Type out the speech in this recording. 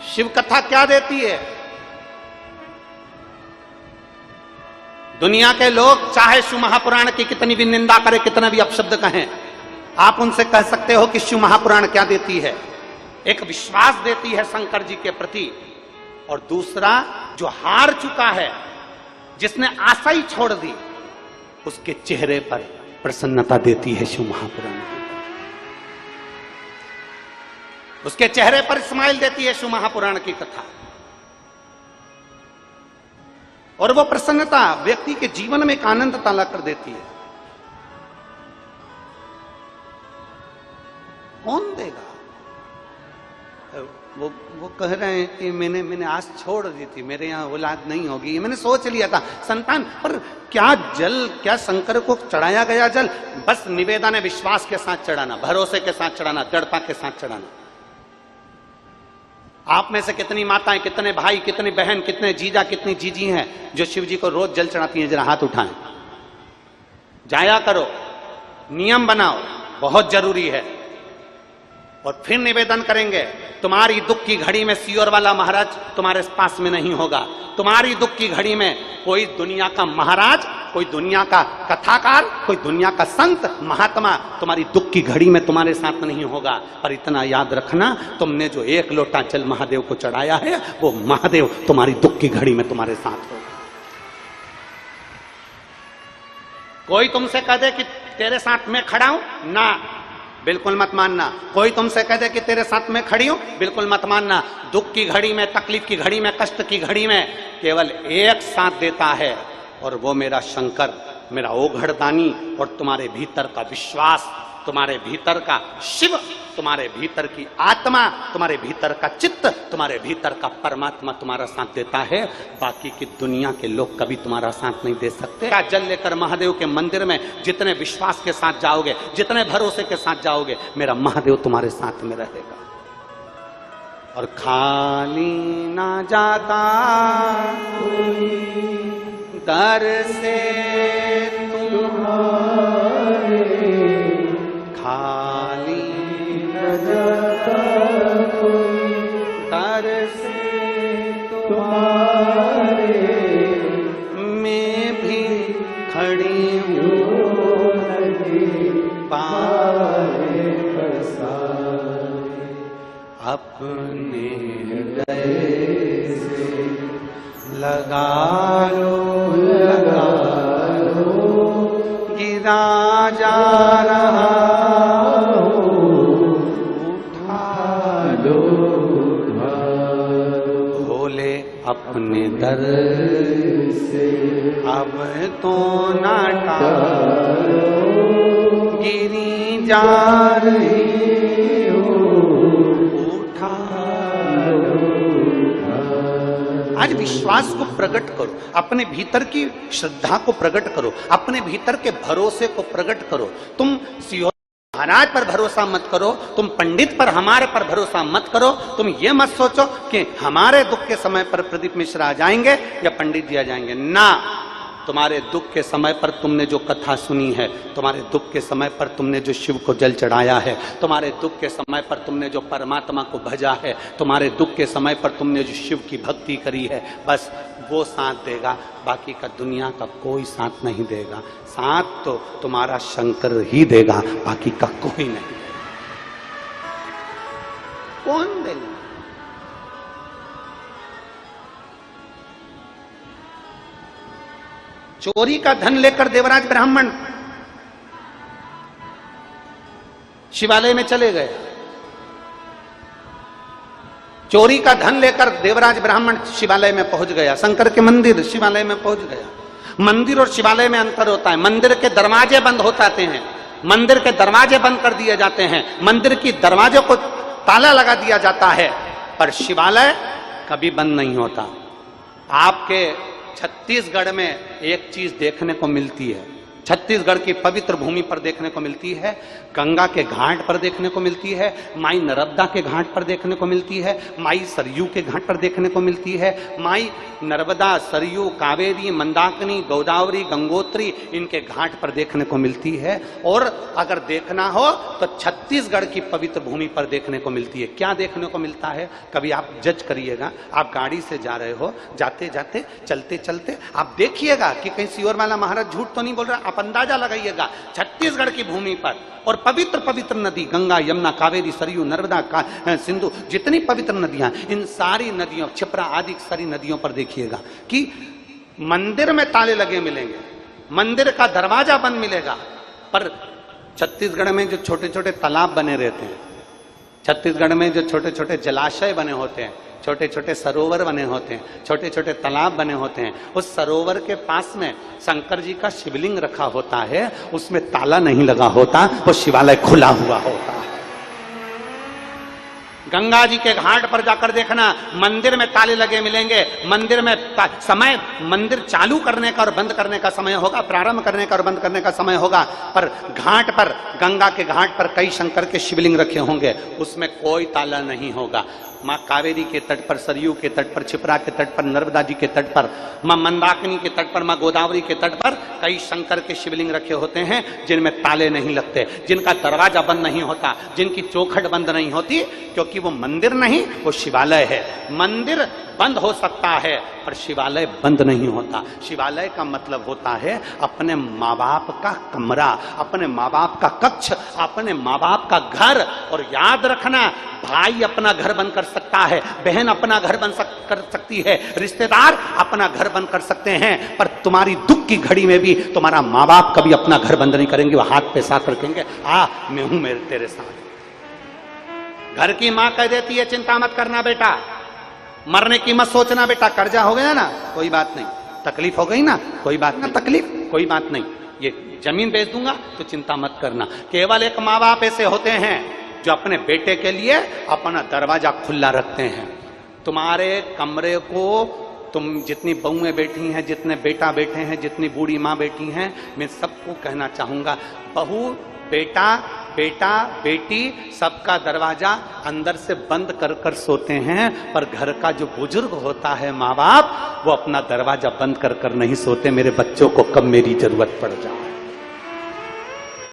शिव कथा क्या देती है? दुनिया के लोग चाहे शिव महापुराण की कितनी भी निंदा करें, कितना भी अपशब्द कहें, आप उनसे कह सकते हो कि शिव महापुराण क्या देती है? एक विश्वास देती है शंकर जी के प्रति, और दूसरा जो हार चुका है, जिसने आशा ही छोड़ दी, उसके चेहरे पर प्रसन्नता देती है शिव महापुराण। उसके चेहरे पर स्माइल देती है शिव महापुराण की कथा, और वो प्रसन्नता व्यक्ति के जीवन में एक आनंद ताला कर देती है। कौन देगा? वो कह रहे हैं कि मैंने आस छोड़ दी थी, मेरे यहां औलाद नहीं होगी, ये मैंने सोच लिया था संतान, पर क्या जल, क्या शंकर को चढ़ाया गया जल बस निवेदन है, विश्वास के साथ चढ़ाना, भरोसे के साथ चढ़ाना, दृढ़ता के साथ चढ़ाना। आप में से कितनी माताएं, कितने भाई, कितनी बहन, कितने जीजा, कितनी जीजी हैं जो शिव जी को रोज जल चढ़ाती हैं? जरा हाथ उठाएं। जाया करो, नियम बनाओ, बहुत जरूरी है। और फिर निवेदन करेंगे, तुम्हारी दुख की घड़ी में सियोर वाला महाराज तुम्हारे पास में नहीं होगा। तुम्हारी दुख की घड़ी में कोई दुनिया का महाराज, कोई दुनिया का कथाकार, कोई दुनिया का संत महात्मा तुम्हारी दुख की घड़ी में तुम्हारे साथ नहीं होगा। पर इतना याद रखना, तुमने जो 1 लोटा जल महादेव को चढ़ाया है, वो महादेव तुम्हारी दुख की घड़ी में तुम्हारे साथ होगा। कोई तुमसे कह दे कि तेरे साथ मैं खड़ा हूं, ना, बिल्कुल मत मानना। कोई तुमसे कह दे कि तेरे साथ में खड़ी हूं, बिल्कुल मत मानना। दुख की घड़ी में, तकलीफ की घड़ी में, कष्ट की घड़ी में केवल एक साथ देता है, और वो मेरा शंकर, मेरा ओघड़दानी, और तुम्हारे भीतर का विश्वास, तुम्हारे भीतर का शिव, तुम्हारे भीतर की आत्मा, तुम्हारे भीतर का चित्त, तुम्हारे भीतर का परमात्मा तुम्हारा साथ देता है। बाकी की दुनिया के लोग कभी तुम्हारा साथ नहीं दे सकते। क्या जल लेकर महादेव के मंदिर में जितने विश्वास के साथ जाओगे, जितने भरोसे के साथ जाओगे, मेरा महादेव तुम्हारे साथ में रहेगा। और खाली ना जाता दर से तुम्हारे, खाली न जाता दर से तुम्हारे, मैं भी खड़ी हूँ पाए पसारे, अपने हृदय से लगा लो, गिरा जा रहा हूँ, उठा लो, भोले अपने दर से अब तो ना टालो, गिरी जा रही हूँ, उठा लो। आज विश्वास को प्रकट करो, अपने भीतर की श्रद्धा को प्रकट करो, अपने भीतर के भरोसे को प्रकट करो। तुम सियोर महाराज पर भरोसा मत करो, तुम पंडित पर, हमारे पर भरोसा मत करो। तुम ये मत सोचो कि हमारे दुख के समय पर प्रदीप मिश्रा आ जाएंगे या पंडित जी आ जाएंगे। ना, तुम्हारे दुख के समय पर तुमने जो कथा सुनी है, तुम्हारे दुख के समय पर तुमने जो शिव को जल चढ़ाया है, तुम्हारे दुख के समय पर तुमने जो परमात्मा को भजा है, तुम्हारे दुख के समय पर तुमने जो शिव की भक्ति करी है, बस वो साथ देगा। बाकी का दुनिया का कोई साथ नहीं देगा। साथ तो तुम्हारा शंकर ही देगा, बाकी का कोई नहीं देगा। कौन देगा? चोरी का धन लेकर देवराज ब्राह्मण शिवालय में चले गए। चोरी का धन लेकर देवराज ब्राह्मण शिवालय में पहुंच गया, शंकर के मंदिर शिवालय में पहुंच गया। मंदिर और शिवालय में अंतर होता है। मंदिर के दरवाजे बंद हो जाते हैं, मंदिर के दरवाजे बंद कर दिए जाते हैं, मंदिर की दरवाजों को ताला लगा दिया जाता है, पर शिवालय कभी बंद नहीं होता। आपके छत्तीसगढ़ में एक चीज देखने को मिलती है, छत्तीसगढ़ की पवित्र भूमि पर देखने को मिलती है, गंगा के घाट पर देखने को मिलती है, माई नर्मदा के घाट पर देखने को मिलती है, माई सरयू के घाट पर देखने को मिलती है। माई नर्मदा, सरयू, कावेरी, मंदाकिनी, गोदावरी, गंगोत्री इनके घाट पर देखने को मिलती है। और अगर देखना हो तो छत्तीसगढ़ की पवित्र भूमि पर देखने को मिलती है। क्या देखने को मिलता है, कभी आप जज करिएगा। आप गाड़ी से जा रहे हो, जाते जाते चलते चलते आप देखिएगा कि कहीं सियोर वाला महाराज झूठ तो नहीं बोल रहा। आप अंदाजा लगाइएगा, छत्तीसगढ़ की भूमि पर और पवित्र पवित्र नदी गंगा, यमुना, कावेरी, सरयू, नर्मदा, सिंधु, जितनी पवित्र नदियां, इन सारी नदियों, क्षिप्रा आदि सारी नदियों पर देखिएगा कि मंदिर में ताले लगे मिलेंगे, मंदिर का दरवाजा बंद मिलेगा। पर छत्तीसगढ़ में जो छोटे छोटे तालाब बने रहते हैं, छत्तीसगढ़ में जो छोटे छोटे जलाशय बने होते हैं, छोटे छोटे सरोवर बने होते हैं, छोटे छोटे तालाब बने होते हैं, उस सरोवर के पास में शंकर जी का शिवलिंग रखा होता है, उसमें ताला नहीं लगा होता, वो शिवालय खुला हुआ होता है। गंगा जी के घाट पर जाकर देखना, मंदिर में ताले लगे मिलेंगे। मंदिर में समय, मंदिर चालू करने का और बंद करने का समय होगा, प्रारंभ करने का और बंद करने का समय होगा। पर घाट पर, गंगा के घाट पर कई शंकर के शिवलिंग रखे होंगे, उसमें कोई ताला नहीं होगा। माँ कावेरी के तट पर, सरयू के तट पर, क्षिप्रा के तट पर, नर्मदा जी के तट पर, माँ मंदाकिनी के तट पर, माँ गोदावरी के तट पर कई शंकर के शिवलिंग रखे होते हैं जिनमें ताले नहीं लगते, जिनका दरवाजा बंद नहीं होता, जिनकी चौखट बंद नहीं होती, क्योंकि वो मंदिर नहीं, वो शिवालय है। मंदिर बंद हो सकता है पर शिवालय बंद नहीं होता। शिवालय का मतलब होता है अपने माँ बाप का कमरा, अपने माँ बाप का कक्ष, अपने माँ बाप का घर। और याद रखना, भाई अपना घर बंद कर सकता है, बहन अपना घर बंद कर सकती है, रिश्तेदार अपना घर बंद कर सकते हैं, पर तुम्हारी दुख की घड़ी में भी तुम्हारा माँ बाप कभी अपना घर बंद नहीं करेंगे। वो हाथ पे साथ रखेंगे, आ मैं हूं मेरे तेरे साथ। घर की माँ कह देती है चिंता मत करना बेटा, मरने की मत सोचना बेटा, कर्जा हो गया ना कोई बात नहीं, तकलीफ हो गई ना कोई बात ना, तकलीफ कोई बात नहीं, ये जमीन बेच दूंगा तो चिंता मत करना। केवल एक माँ बाप ऐसे होते हैं जो अपने बेटे के लिए अपना दरवाजा खुला रखते हैं। तुम्हारे कमरे को तुम जितनी बहुएं बैठी हैं, जितने बेटा बैठे हैं, जितनी बूढ़ी माँ बैठी हैं, मैं सबको कहना चाहूंगा, बहू, बेटा, बेटा, बेटी, सबका दरवाजा अंदर से बंद कर कर सोते हैं, पर घर का जो बुजुर्ग होता है माँ बाप, वो अपना दरवाजा बंद कर कर नहीं सोते, मेरे बच्चों को कब मेरी जरूरत पड़ जाए।